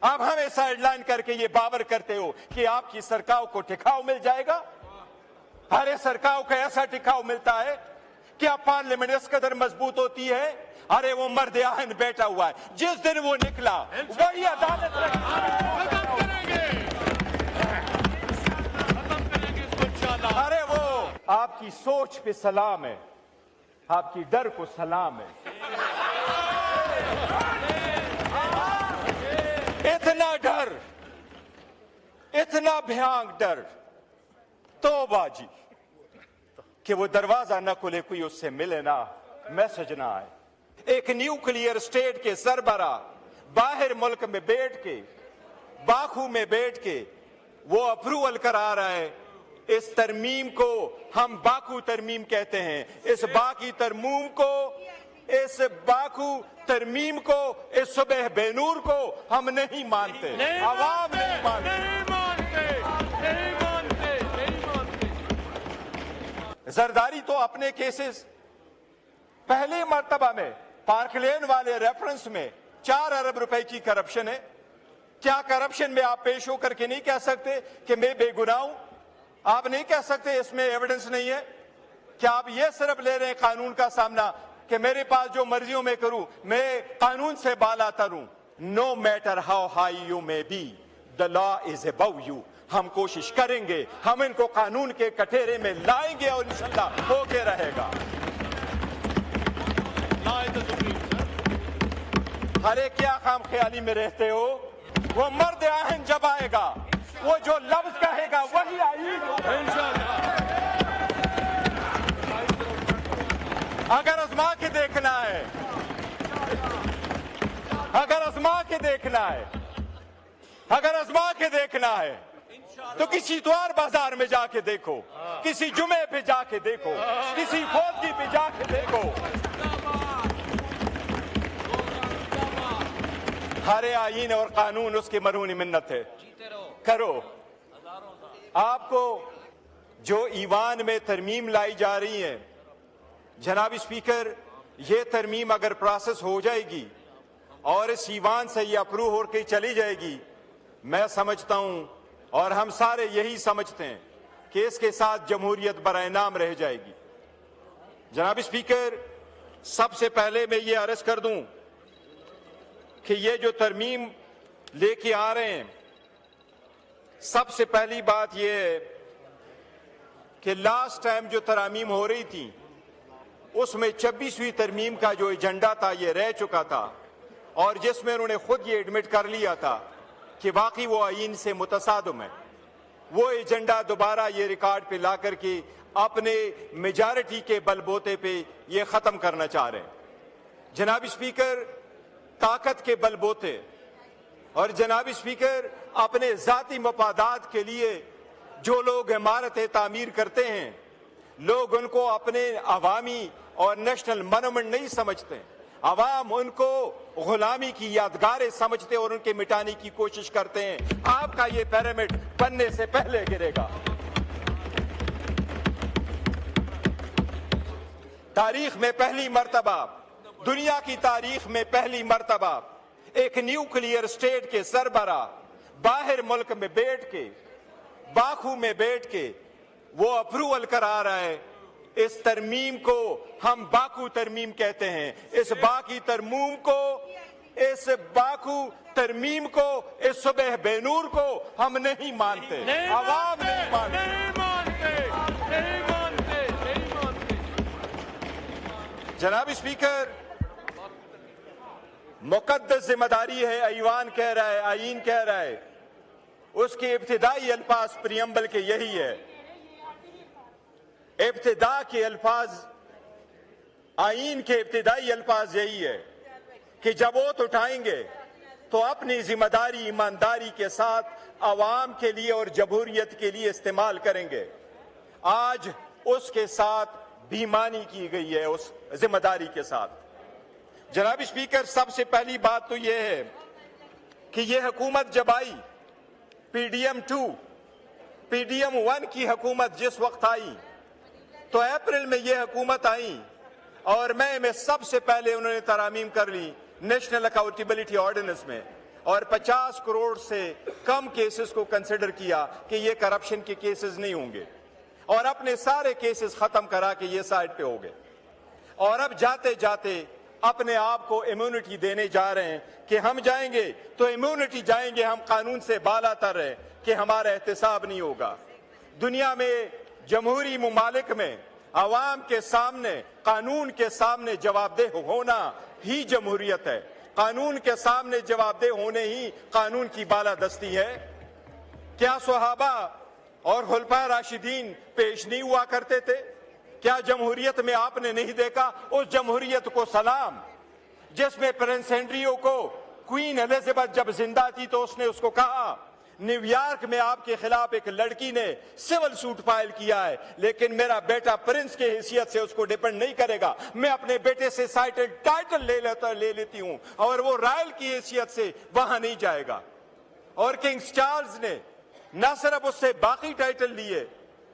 आप हमें साइडलाइन करके ये बावर करते हो कि आपकी सरकार को टिकाऊ मिल जाएगा। अरे सरकार को ऐसा टिकाऊ मिलता है क्या पार्लियामेंट इस कदर मजबूत होती है? अरे वो मर्द आहन बैठा हुआ है, जिस दिन वो निकला वही अदालत अरे वो आपकी सोच पे सलाम है, आपकी डर को सलाम है। इतना डर, इतना भयानक डर, तौबा जी, कि वो दरवाजा न खुले, कोई उससे मिले ना, मैसेज ना आए। एक न्यूक्लियर स्टेट के सरबरा बाहर मुल्क में बैठ के, बाकू में बैठ के वो अप्रूवल करा रहा है। इस तरमीम को हम बाकू तरमीम कहते हैं। इस बाकी तरमीम को, इस बाकू तरमीम को, इस सुबह बेनूर को हम नहीं मानते, आवाम नहीं मानते। जरदारी तो अपने केसेस पहले मर्तबा में पार्कलेन वाले रेफरेंस में 4 अरब रुपए की करप्शन है। क्या करप्शन में आप पेश होकर के नहीं कह सकते कि मैं बेगुनाह हूं? आप नहीं कह सकते इसमें एविडेंस नहीं है? क्या आप ये सिर्फ ले रहे हैं कानून का सामना कि मेरे पास जो मर्जियों में करूं, मैं कानून से बाला तरूं? No matter how high you may be, the law is above you. हम कोशिश करेंगे, हम इनको कानून के कटोरे में लाएंगे और इंशाल्लाह होके रहेगा। अरे क्या खाम ख्याली में रहते हो? वो मर्द आहन जब आएगा, वो जो लफ्ज कहेगा वही आईन होगा। अगर आजमा के देखना है, अगर आजमा के देखना है, अगर आजमा के देखना है तो किसी इतवार बाजार में जाके देखो, किसी जुमे पे जाके देखो, किसी फौजी पे जाके देखो। हरे आईन और कानून उसकी मरहूनी मिन्नत है, करो। आपको जो ईवान में तरमीम लाई जा रही है, जनाब स्पीकर, ये तरमीम अगर प्रोसेस हो जाएगी और इस ईवान से ये अप्रूव होकर चली जाएगी, मैं समझता हूं और हम सारे यही समझते हैं कि इसके साथ जमहूरियत बरइनाम रह जाएगी। जनाब स्पीकर, सबसे पहले मैं ये अर्ज कर दूं कि ये जो तरमीम लेके आ रहे हैं, सबसे पहली बात यह है कि लास्ट टाइम जो तरामीम हो रही थी उसमें 26वीं तरमीम का जो एजेंडा था ये रह चुका था, और जिसमें उन्होंने खुद ये एडमिट कर लिया था कि वाकई वो आईन से मुतसादम है। वो एजेंडा दोबारा ये रिकॉर्ड पे ला करके अपने मेजॉरिटी के बलबूते पे ये खत्म करना चाह रहे हैं। जनाब स्पीकर, ताकत के बलबूते और जनाब स्पीकर अपने जाती मफादात के लिए जो लोग इमारतें तामीर करते हैं, लोग उनको अपने अवामी और नेशनल मोनूमेंट नहीं समझते। अवाम उनको गुलामी की यादगारें समझते और उनके मिटाने की कोशिश करते हैं। आपका ये पिरामिड बनने से पहले गिरेगा। तारीख में पहली मर्तबा, दुनिया की तारीख में पहली मर्तबा एक न्यूक्लियर स्टेट के सरबरा बाहर मुल्क में बैठ के, बाकू में बैठ के वो अप्रूवल करा रहा है। इस तरमीम को हम बाकू तरमीम कहते हैं। इस बाकी तरमीम को, इस बाकू तरमीम को, इस सुबह बेनूर को हम नहीं मानते, आवाम नहीं मानते। जनाब स्पीकर, मुकद्दस जिम्मेदारी है, ईवान कह रहा है, आईन कह रहा है, उसके इब्तिदाई अल्फाज प्रियम्बल के यही है। इब्तिदा के अल्फाज, आईन के इब्तिदाई अल्फाज यही है कि जब वोट उठाएंगे तो अपनी जिम्मेदारी ईमानदारी के साथ अवाम के लिए और जमहूरियत के लिए इस्तेमाल करेंगे। आज उसके साथ बेईमानी की गई है, उस जिम्मेदारी के साथ। जनाब स्पीकर, सबसे पहली बात तो यह है कि यह हुकूमत जब आई, पीडीएम 2, पीडीएम 1 की हुकूमत जिस वक्त आई तो अप्रैल में यह हुकूमत आई اور میں سب سے پہلے انہوں نے ترامیم کر لی نیشنل اکاؤنٹیبلٹی آرڈیننس میں، اور 50 کروڑ سے کم کیسز کو کنسیڈر کیا کہ یہ کرپشن کے کیسز نہیں ہوں گے، اور اپنے سارے کیسز ختم کرا کے یہ سائڈ پہ ہو گئے، اور اب جاتے جاتے اپنے آپ کو امیونٹی دینے جا رہے ہیں کہ ہم جائیں گے تو امیونٹی جائیں گے، ہم قانون سے بالا تر ہیں کہ ہمارا احتساب نہیں ہوگا۔ دنیا میں جمہوری ممالک میں عوام کے سامنے، قانون کے سامنے جواب دہ ہونا ہی جمہوریت ہے، قانون کے سامنے جواب دہ ہونے ہی قانون کی بالادستی ہے۔ کیا صحابہ اور خلفائے راشدین پیش نہیں ہوا کرتے تھے؟ کیا جمہوریت میں آپ نے نہیں دیکھا اس جمہوریت کو سلام جس میں پرنس ہینریو کو کوئین ایلزابتھ جب زندہ تھی تو اس نے اس کو کہا نیو یارک میں آپ کے خلاف ایک لڑکی نے سول سوٹ فائل کیا ہے، لیکن میرا بیٹا پرنس کی حیثیت سے اس کو ڈیپینڈ نہیں کرے گا، میں اپنے بیٹے سے ٹائٹل لے لیتی ہوں اور وہ رائل کی حیثیت سے وہاں نہیں جائے گا۔ اور کنگ چارلز نے نہ صرف اس سے باقی ٹائٹل لیے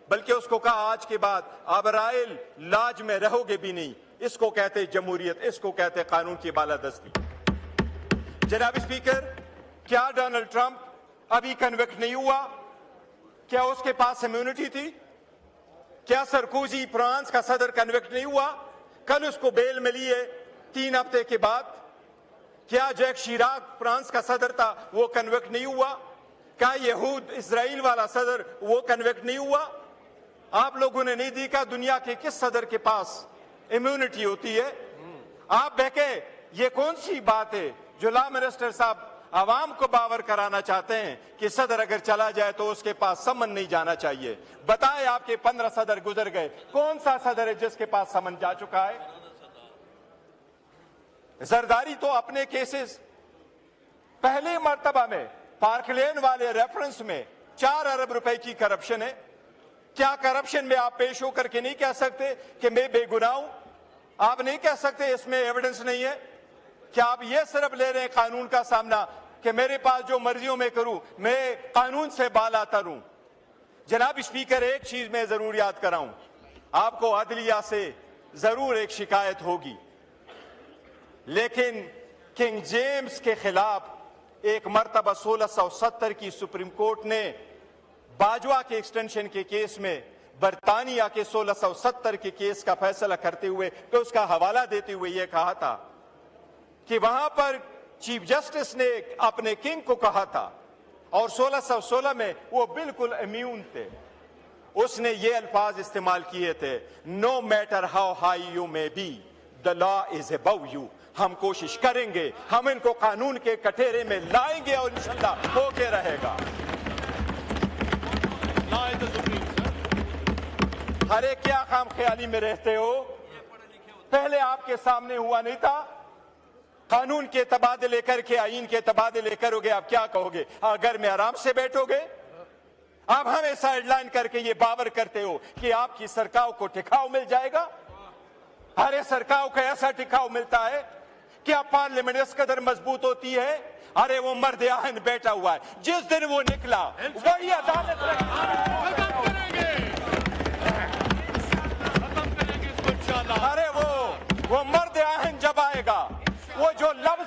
بلکہ اس کو کہا آج کے بعد آپ رائل لاج میں رہو گے بھی نہیں۔ اس کو کہتے جمہوریت، اس کو کہتے قانون کی بالادستی۔ جناب اسپیکر، کیا ڈونلڈ ٹرمپ ابھی کنوکٹ نہیں ہوا؟ کیا اس کے پاس امیونٹی تھی؟ کیا سرکوزی فرانس کا صدر کنوکٹ نہیں ہوا؟ کل اس کو بیل ملی ہے 3 ہفتے کے بعد۔ کیا جیک شیراک فرانس کا صدر تھا وہ کنوکٹ نہیں ہوا؟ کیا یہود اسرائیل والا صدر وہ کنوکٹ نہیں ہوا؟ آپ لوگوں نے نہیں دیکھا دنیا کے کس صدر کے پاس امیونٹی ہوتی ہے؟ آپ بہکے یہ کون سی بات ہے جو لا منسٹر صاحب عوام کو باور کرانا چاہتے ہیں کہ صدر اگر چلا جائے تو اس کے پاس سمن نہیں جانا چاہیے؟ بتائیں، آپ کے 15 صدر گزر گئے، کون سا صدر ہے جس کے پاس سمن جا چکا ہے؟ زرداری تو اپنے کیسز پہلی مرتبہ میں پارک لین والے ریفرنس میں 4 ارب روپے کی کرپشن ہے۔ کیا کرپشن میں آپ پیش ہو کر کے نہیں کہہ سکتے کہ میں بے گناہ ہوں؟ آپ نہیں کہہ سکتے اس میں ایویڈنس نہیں ہے؟ کیا آپ یہ صرف لے رہے ہیں قانون کا سامنا کہ میرے پاس جو مرضیوں میں کروں، میں قانون سے بالا تر ہوں؟ جناب اسپیکر، ایک چیز میں ضرور یاد کراؤں، آپ کو عدلیہ سے ضرور ایک شکایت ہوگی، لیکن کنگ جیمز کے خلاف ایک مرتبہ 1670 کی سپریم کورٹ نے باجوہ کے ایکسٹینشن کے کیس میں برطانیہ کے 1670 کے کیس کا فیصلہ کرتے ہوئے تو اس کا حوالہ دیتے ہوئے یہ کہا تھا کہ وہاں پر چیف جسٹس نے اپنے کنگ کو کہا تھا، اور 1616 میں وہ بالکل امیون تھے، اس نے یہ الفاظ استعمال کیے تھے، no matter how high you may be the law is above you. ہم کوشش کریں گے، ہم ان کو قانون کے کٹہرے میں لائیں گے اور انشاءاللہ ہو کے رہے گا۔ ارے کیا خام خیالی میں رہتے ہو؟ پہلے آپ کے سامنے ہوا نہیں تھا؟ قانون کے تبادلے کر کے آئین کے تبادلے کرو گے، آپ کیا کہو گے؟ گھر میں آرام سے بیٹھو گے؟ آپ ہمیں سائیڈ لائن کر کے یہ باور کرتے ہو کہ آپ کی سرکار کو ٹکاؤ مل جائے گا؟ ارے سرکار کو ایسا ٹکاؤ ملتا ہے کیا پارلیمنٹ اس قدر مضبوط ہوتی ہے؟ ارے وہ مرد آہن بیٹھا ہوا ہے، جس دن وہ نکلا وہی عدالت ارے وہ مرد آہن جب آئے گا، وہ جو لب